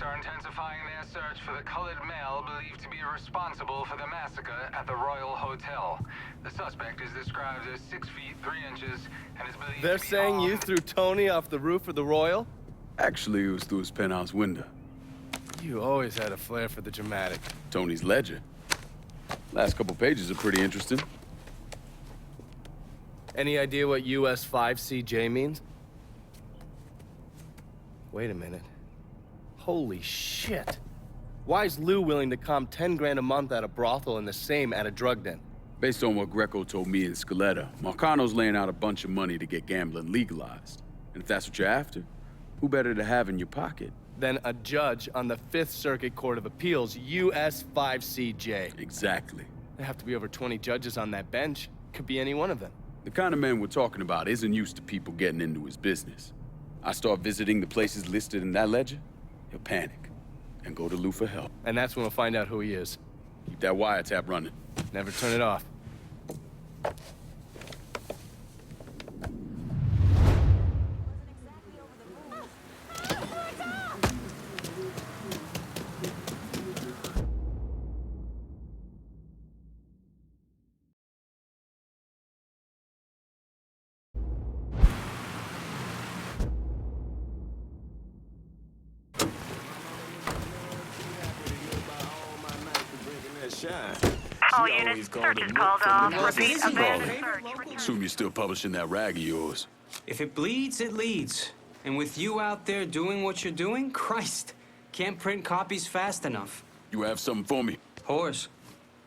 are intensifying their search for the colored male believed to be responsible for the massacre at the Royal Hotel. The suspect is described as 6 feet 3 inches and is believed They're to be saying you armed. threw Tony off the roof of the Royal? Actually, it was through his penthouse window. You always had a flair for the dramatic. Tony's ledger. Last couple pages are pretty interesting. Any idea what US 5CJ means? Wait a minute. Holy shit. Why is Lou willing to comp 10 grand a month at a brothel and the same at a drug den? Based on what Greco told me in Scaletta, Marcano's laying out a bunch of money to get gambling legalized. And if that's what you're after, who better to have in your pocket? Then a judge on the 5th Circuit Court of Appeals, US 5CJ. Exactly. There have to be over 20 judges on that bench. Could be any one of them. The kind of man we're talking about isn't used to people getting into his business. I start visiting the places listed in that ledger, he'll panic and go to Lou for help. And that's when we'll find out who he is. Keep that wiretap running. Never turn it off. All units, search is called off. Repeat, abandoned search. Assume you're still publishing that rag of yours. If it bleeds, it leads. And with you out there doing what you're doing, Christ, can't print copies fast enough. You have something for me? Whores.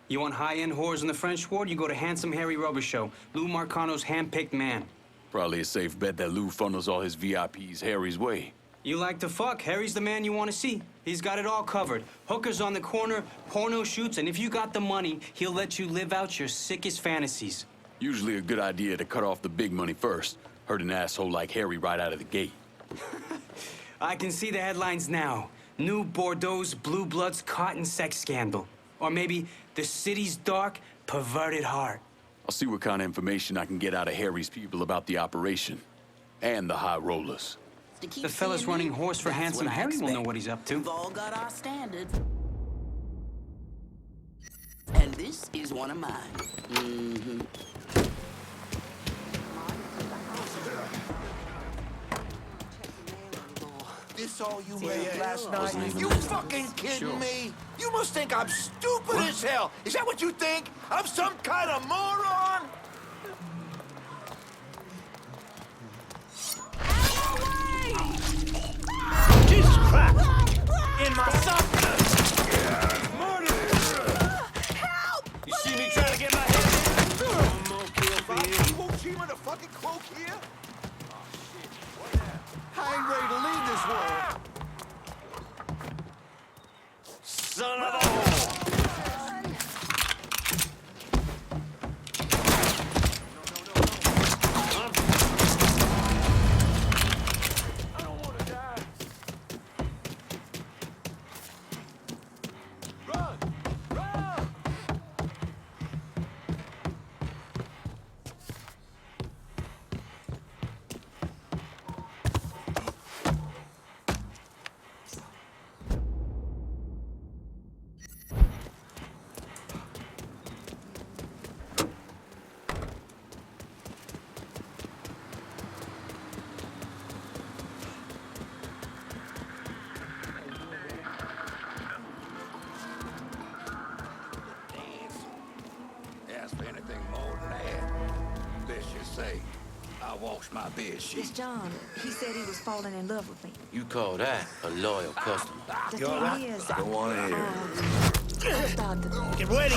You want high-end whores in the French Ward? You go to Handsome Harry Rubber Show, Lou Marcano's hand-picked man. Probably a safe bet that Lou funnels all his VIPs Harry's way. You like to fuck, Harry's the man you want to see. He's got it all covered. Hookers on the corner, porno shoots, and if you got the money, he'll let you live out your sickest fantasies. Usually a good idea to cut off the big money first. Hurt an asshole like Harry right out of the gate. I can see the headlines now. New Bordeaux's Blue Bloods cotton sex scandal. Or maybe the city's dark, perverted heart. I'll see what kind of information I can get out of Harry's people about the operation. And the high rollers. The fella's running horse for Handsome Harry will know what he's up to. We've all got our standards. And this is one of mine. Mm-hmm. This all you made last night? You fucking kidding me? You must think I'm stupid as hell. Is that what you think? I'm some kind of moron? Jesus Christ! In my son! Murder! Help! You see me trying to get my head in? I'm gonna kill for you. You won't see him in a fucking cloak here? Oh, shit. What now? I ain't ready to leave this world. Son of a whore! For anything more than that. Let's just say, I wash my bed sheet. It's John. He said he was falling in love with me. You call that a loyal customer? The thing is, Go on ahead. I thought that... Get ready,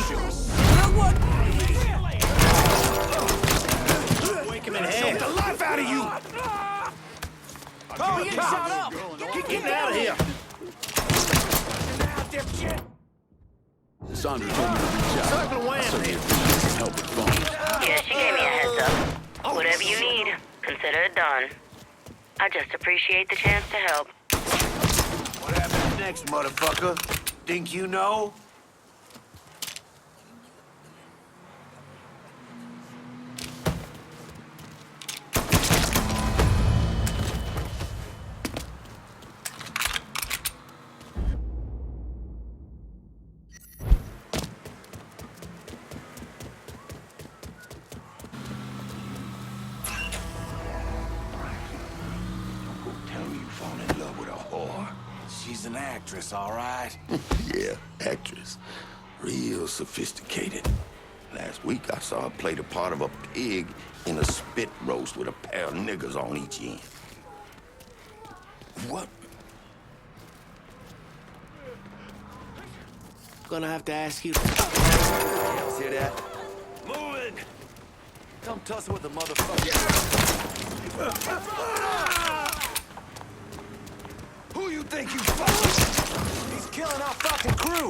Wake him in half. The life out of you! Oh, get shot up! Get out of here! Sandra told me to reach out. I certainly appreciate some help with phones. Yeah, she gave me a heads up. Whatever you need, consider it done. I just appreciate the chance to help. What happens next, motherfucker? Think you know? for. She's an actress, all right? Yeah, actress. Real sophisticated. Last week I saw her play the part of a pig in a spit roast with a pair of niggas on each end. What? Gonna have to ask you. Hear that? Moving! Come tussle with the motherfucker. Who you think you fucking? He's killing our fucking crew!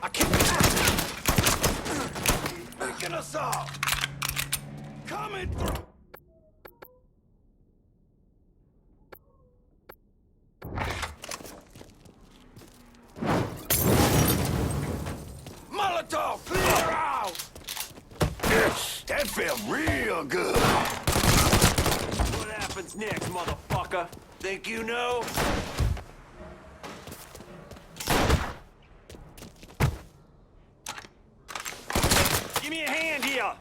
I can't. Picking us off! Coming through! Molotov, clear out! That felt real good. What happens next, motherfucker? Think you know? Give me a hand here!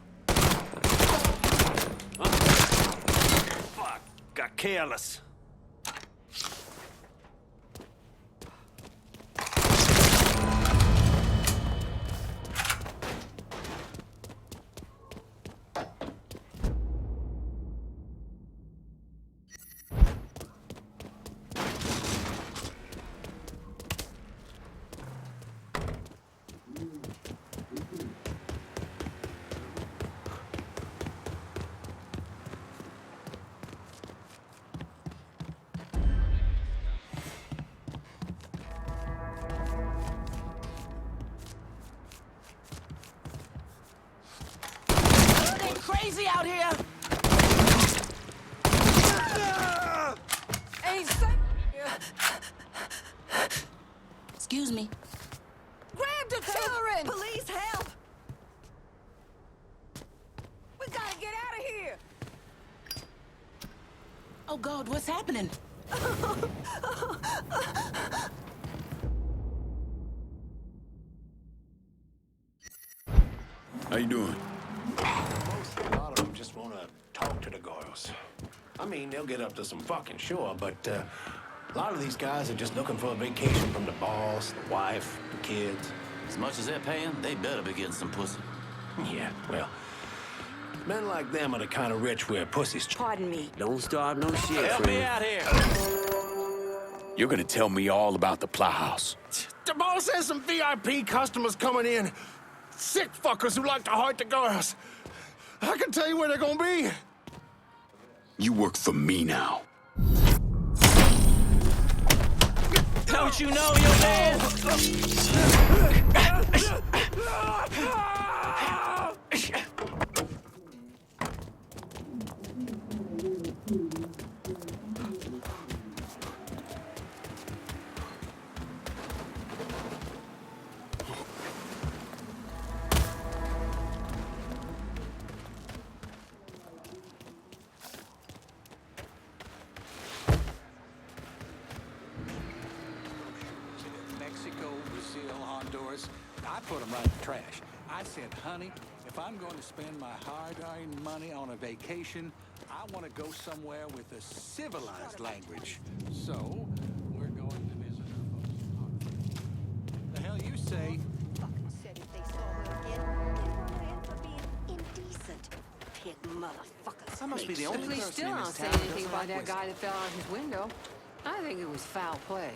Huh? Fuck, got careless. Crazy out here! Ain't safe here. Excuse me. Grab the children! Police, help! We gotta get out of here! Oh God, what's happening? How you doing? A lot of them just want to talk to the girls. I mean, they'll get up to some fucking sure, but a lot of these guys are just looking for a vacation from the boss, the wife, the kids. As much as they're paying, they better be getting some pussy. Yeah, well, men like them are the kind of rich where pussies... Pardon me. Don't start no shit, Help me out here! You're gonna tell me all about the Plowhouse. The boss has some VIP customers coming in. Sick fuckers who like to hurt the girls. I can tell you where they're gonna be. You work for me now. Don't you know your man? Mexico, Brazil, Honduras, I put them right in the trash. I said, honey, if I'm going to spend my hard-earned money on a vacation, I want to go somewhere with a civilized language. So, we're going to visit her folks. The hell you say? Fucking said if they saw her again, they were in for being indecent. Pig motherfuckers. I must be the only Police person still in don't this say town anything doesn't about like that whiskey. guy that fell out his window. I think it was foul play.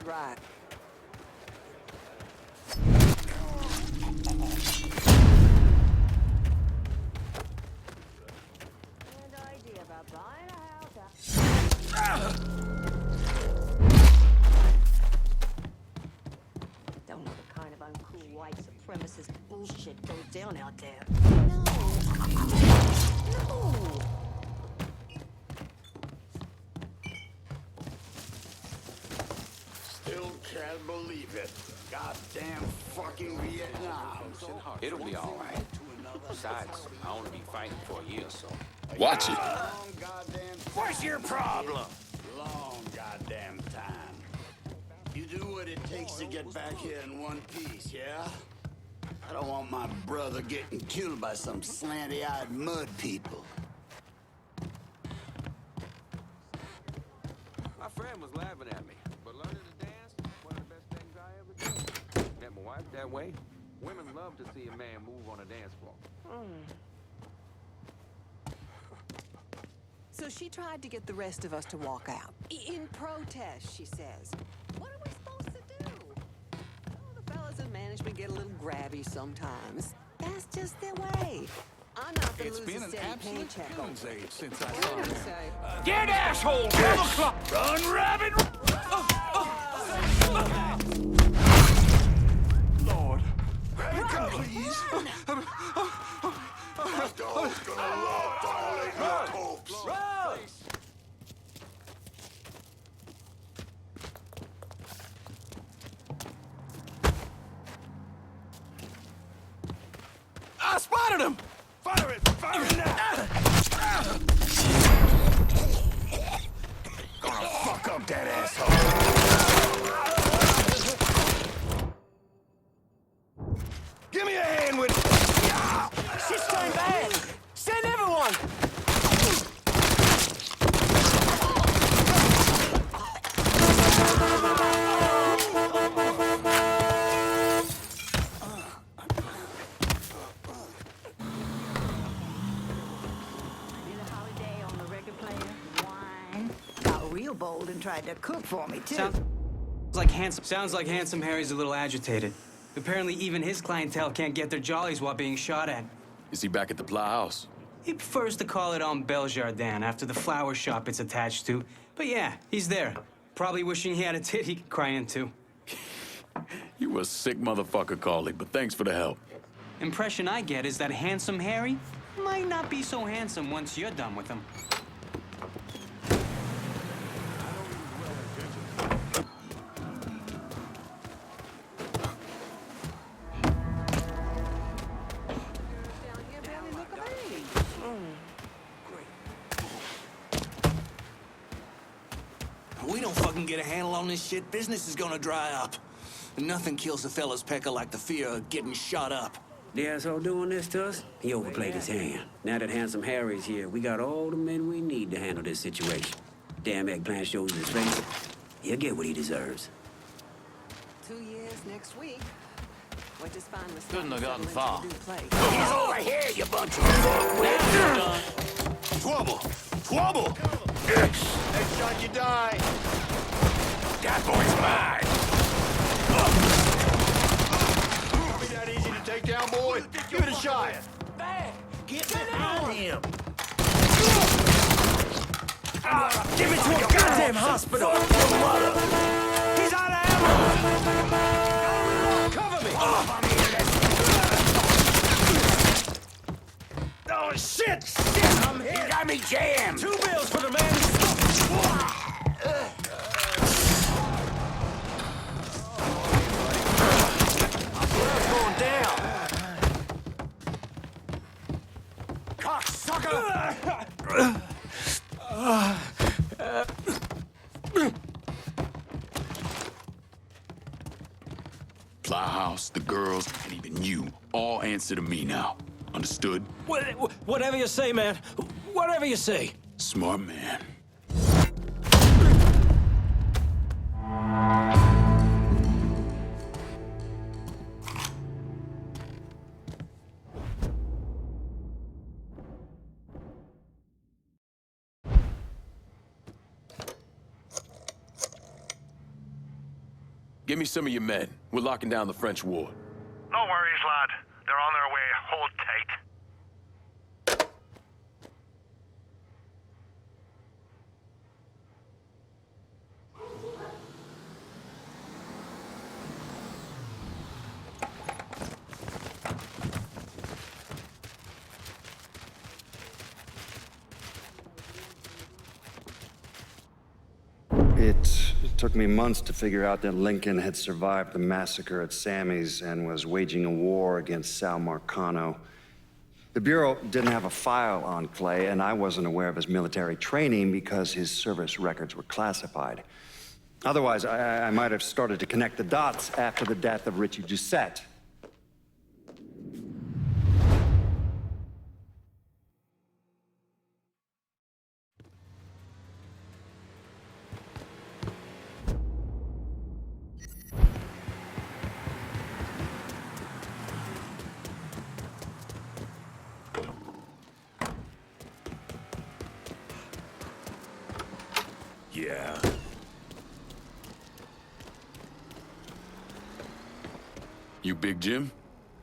Right. Good idea about buying a house. Don't know the kind of uncool white supremacist bullshit goes down out there. No. No. Still can't believe it. Goddamn fucking Vietnam. It'll be all right. Besides, I only be fighting for a year or so. Watch it. Long goddamn What's your problem? Long goddamn time. You do what it takes to get back here in one piece, yeah? I don't want my brother getting killed by some slanty-eyed mud people. my wife that way. Women love to see a man move on a dance floor. So she tried to get the rest of us to walk out. In protest, she says. What are we supposed to do? Oh, the fellas in management get a little grabby sometimes. That's just their way. I'm not gonna It's lose been a an steady absolute paycheck goon's over it. age since I What saw are you him. gonna say? Get asshole! 12 o'clock! Run, rabbit! Lord. Grab cover, please. My dog's gonna love violating your corpse. Run! I spotted him! Fire it! Fire it now! Gonna fuck up that asshole! Give me a hand with... Shit's turning bad! Send everyone! Real bold and tried to cook for me, too. Sounds like Handsome Harry's a little agitated. Apparently even his clientele can't get their jollies while being shot at. Is he back at the Plow House? He prefers to call it on Beljardin after the flower shop it's attached to. But yeah, he's there. Probably wishing he had a tit he could cry into. You a sick motherfucker, Carly, but thanks for the help. Impression I get is that Handsome Harry might not be so handsome once you're done with him. We don't fucking get a handle on this shit, business is gonna dry up. Nothing kills a fella's pecker like the fear of getting shot up. The asshole doing this to us? He overplayed his hand. Now that Handsome Harry's here, we got all the men we need to handle this situation. Damn eggplant shows his face. He'll get what he deserves. 2 years next week. We're just fine with Couldn't have gotten far. He's over here, you bunch of fuckwits! Trouble! Trouble! Next shot you die! That boy's mine! Be that easy to take down, boy? Give it a shot! Get behind him! Give it to a goddamn hospital! He's out of ammo! Cover me! Oh, shit! Shit! I'm hit! You got me jammed! 2 bills for the man who going down! Cocksucker! Plow House, the girls, and even you all answer to me now. Understood? Whatever you say, man. Whatever you say. Smart man. Give me some of your men. We're locking down the French ward. No worries, lad. They're on their way. Hold tight. It took me months to figure out that Lincoln had survived the massacre at Sammy's and was waging a war against Sal Marcano. The Bureau didn't have a file on Clay, and I wasn't aware of his military training because his service records were classified. Otherwise, I might have started to connect the dots after the death of Richie Doucette. Yeah. You Big Jim?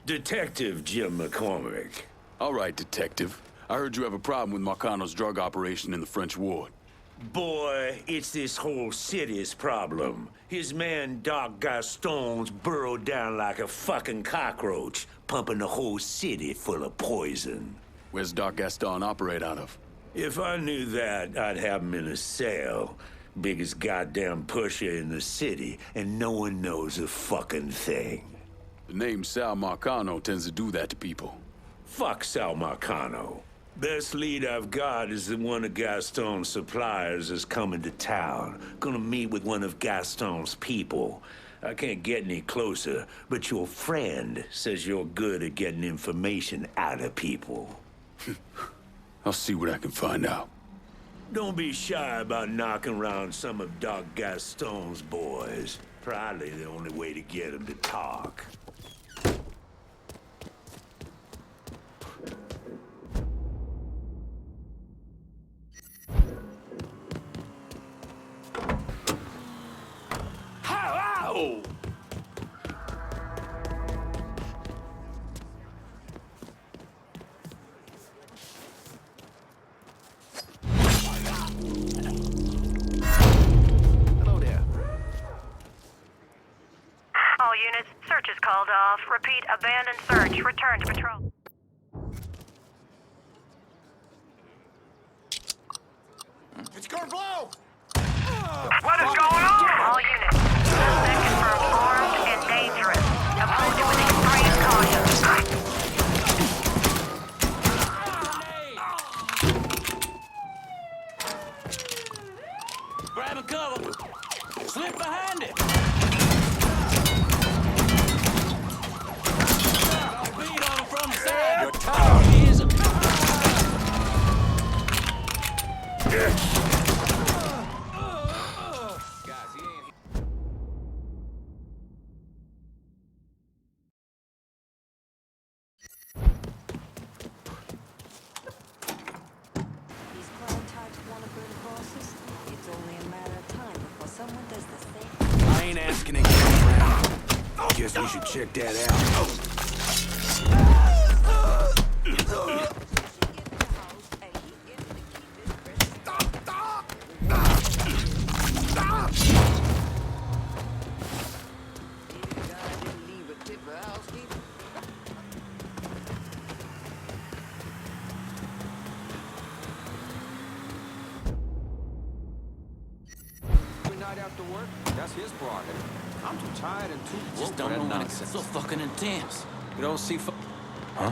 Detective Jim McCormick. All right, Detective. I heard you have a problem with Marcano's drug operation in the French ward. Boy, it's this whole city's problem. His man Doc Gaston's burrowed down like a fucking cockroach, pumping the whole city full of poison. Where's Doc Gaston operate out of? If I knew that, I'd have him in a cell. Biggest goddamn pusher in the city, and no one knows a fucking thing. The name Sal Marcano tends to do that to people. Fuck Sal Marcano. Best lead I've got is that one of Gaston's suppliers is coming to town. Gonna meet with one of Gaston's people. I can't get any closer, but your friend says you're good at getting information out of people. I'll see what I can find out. Don't be shy about knocking around some of Doc Gaston's boys. Probably the only way to get him to talk. Ow! Hello there. All units, search is called off. Repeat, abandoned search. Return to patrol. It's gonna blow! What is going on? All units, suspect confirmed armed and dangerous. Approach with extreme caution. Grab a cover. Slip behind it. Beat on him from the side. You're tired. He is a... These crime types want to burn crosses. It's only a matter of time before someone does the same. I ain't asking again, Brown. Guess we should check that out. Night after work, that's his prerogative. I'm too tired and too broke Just for don't that know when nonsense. it's so fucking intense. You don't see Huh?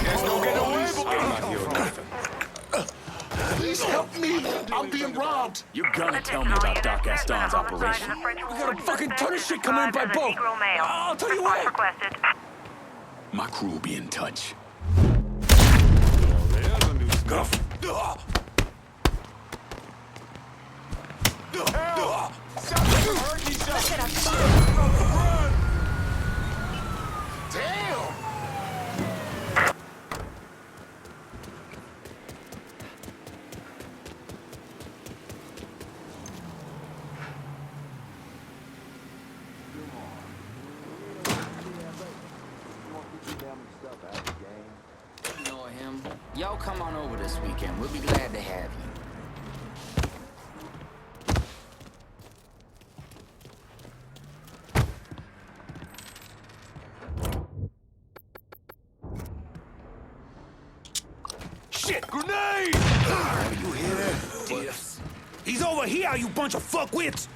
There's no getting away from I'm not hearing nothing. Please help me! I'm being robbed! You're gonna tell me about Doc Gaston's operation. We got a fucking ton of shit coming in by boat. I'll tell you what. Requested. My crew will be in touch. Guff. Damn! You know him. Y'all come on over this weekend. We'll be glad to have you. Shit! Grenade! You hear that? Diffs. He's over here, you bunch of fuckwits!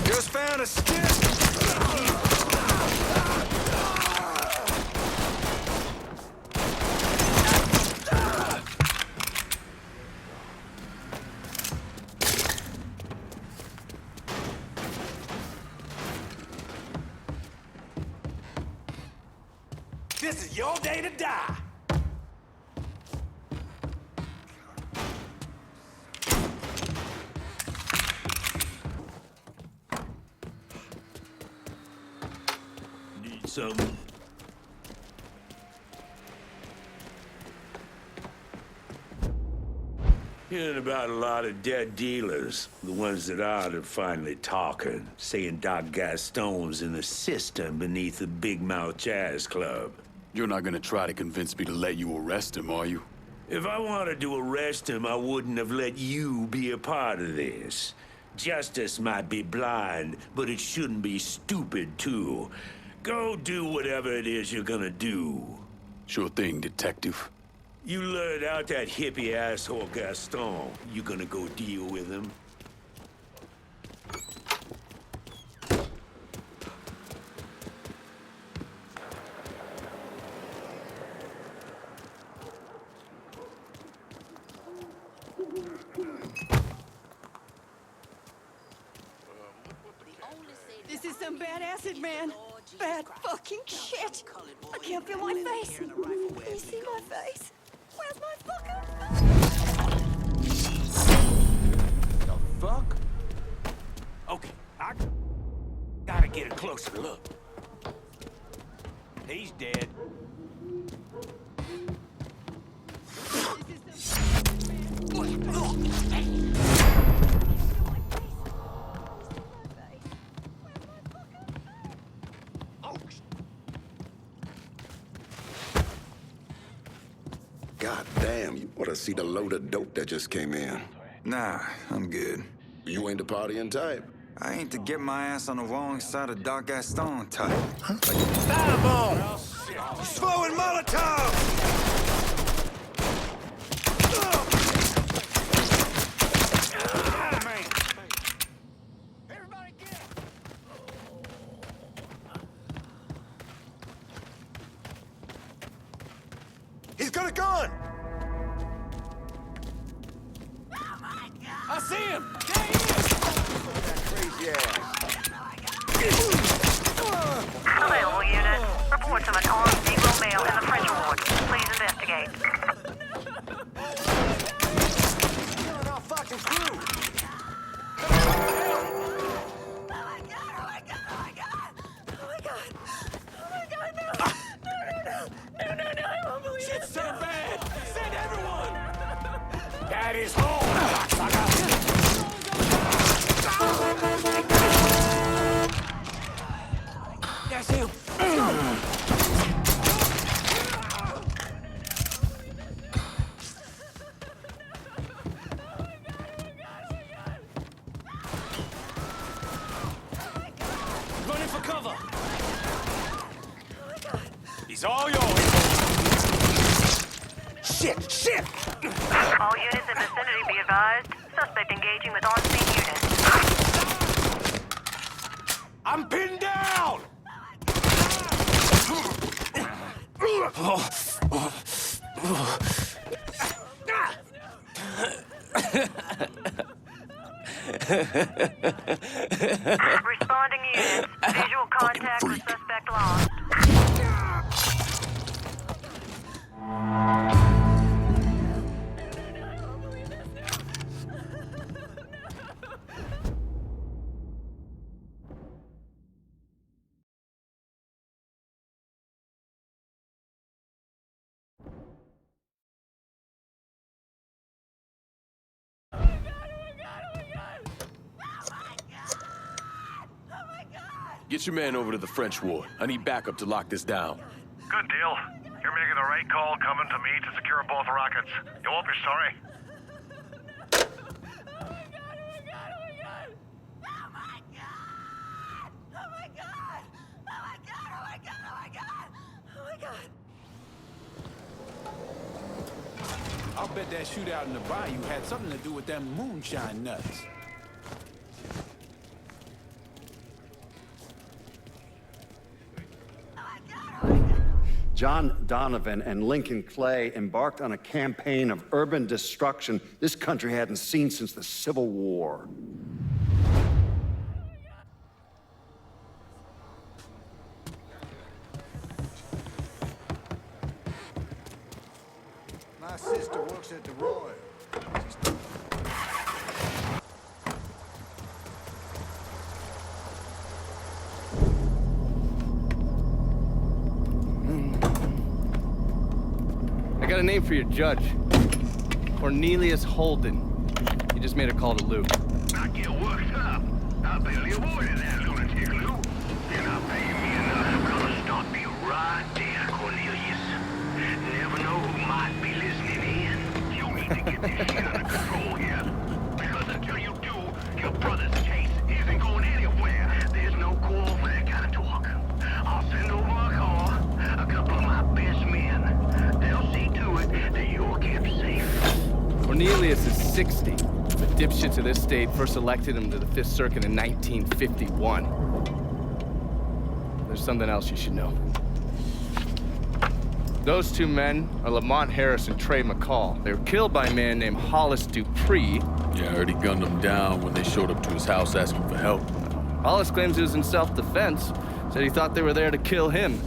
Just found a stick. This is your day to die! Need some? Hearing about a lot of dead dealers. The ones that aren't are finally talking, saying Doc Gaston's in the system beneath the Big Mouth Jazz Club. You're not gonna try to convince me to let you arrest him, are you? If I wanted to arrest him, I wouldn't have let you be a part of this. Justice might be blind, but it shouldn't be stupid, too. Go do whatever it is you're gonna do. Sure thing, detective. You lured out that hippie asshole Gaston. You gonna go deal with him? This is some bad acid, man. Bad fucking shit. I can't feel my face. Can you see my face? Where's my fucking face? The fuck? Okay, I gotta get a closer look. He's dead. God damn, you ought to see the load of dope that just came in. Nah, I'm good. You ain't the partying type. I ain't to get my ass on the wrong side of Doc Gaston type. Firebomb! He's throwing Molotov! He's got a gun! I see him! Crazy ass. Hello, all units. Reports of an armed Negro male in the French ward. Please investigate. Killing our fucking crew! Shit's so bad! Send everyone! That is home! That's him! Running for cover! He's all yours! Shit! Shit! All units in vicinity be advised. Suspect engaging with on-scene units. I'm pinned down! Responding units. Visual contact with suspect lost. Get your man over to the French ward. I need backup to lock this down. Good deal. You're making the right call coming to me to secure both rockets. You won't be sorry. I'll bet that shootout in the bayou had something to do with them moonshine nuts. John Donovan and Lincoln Clay embarked on a campaign of urban destruction this country hadn't seen since the Civil War. My sister works at the Royal. I got a name for your judge. Cornelius Holden. He just made a call to Lou. Not get worked up. I barely avoided that lunatic, Lou. You're not paying me enough. I'm gonna stop you right there, Cornelius. Never know who might be listening in. You need to get this shit under control here. Because until you do, your brother's case isn't going anywhere. There's no call for that kind of talk. I'll send over a car, a couple of my best men. They'll see to it that you're kept safe. Cornelius is 60. The dipshits of this state first elected him to the Fifth Circuit in 1951. There's something else you should know. Those two men are Lamont Harris and Trey McCall. They were killed by a man named Hollis Dupree. Yeah, I heard he gunned them down when they showed up to his house asking for help. Hollis claims he was in self-defense. Said he thought they were there to kill him.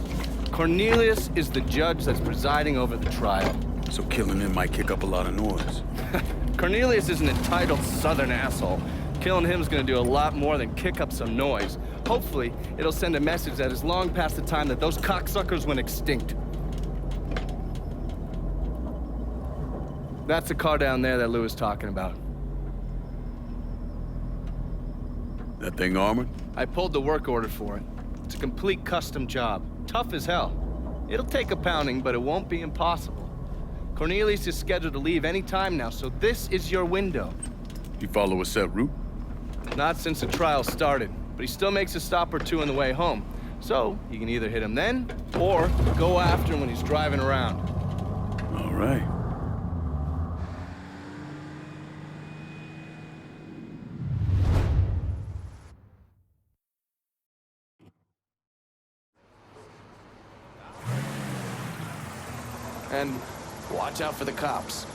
Cornelius is the judge that's presiding over the trial. So killing him might kick up a lot of noise. Cornelius is an entitled southern asshole. Killing him's gonna do a lot more than kick up some noise. Hopefully, it'll send a message that is long past the time that those cocksuckers went extinct. That's the car down there that Lou was talking about. That thing armored? I pulled the work order for it. It's a complete custom job. Tough as hell. It'll take a pounding, but it won't be impossible. Cornelius is scheduled to leave any time now, so this is your window. You follow a set route? Not since the trial started, but he still makes a stop or two on the way home. So, you can either hit him then, or go after him when he's driving around. All right. And watch out for the cops.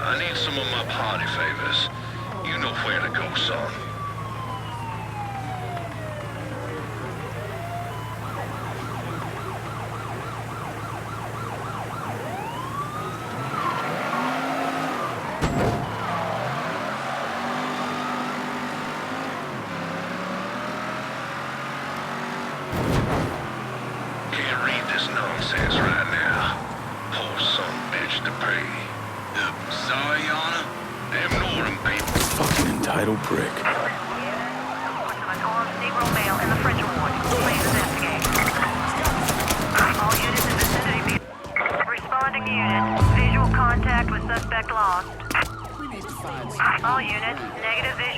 I need some of my party favors. You know where to go, son. Can't read this nonsense right now. Poor son bitch to pay. Sorry, Your Honor. Them northern people. Fucking entitled prick. Negro male in the French Ward. Please investigate. All units in vicinity be... Responding unit. Visual contact with suspect lost. All units. Negative visual.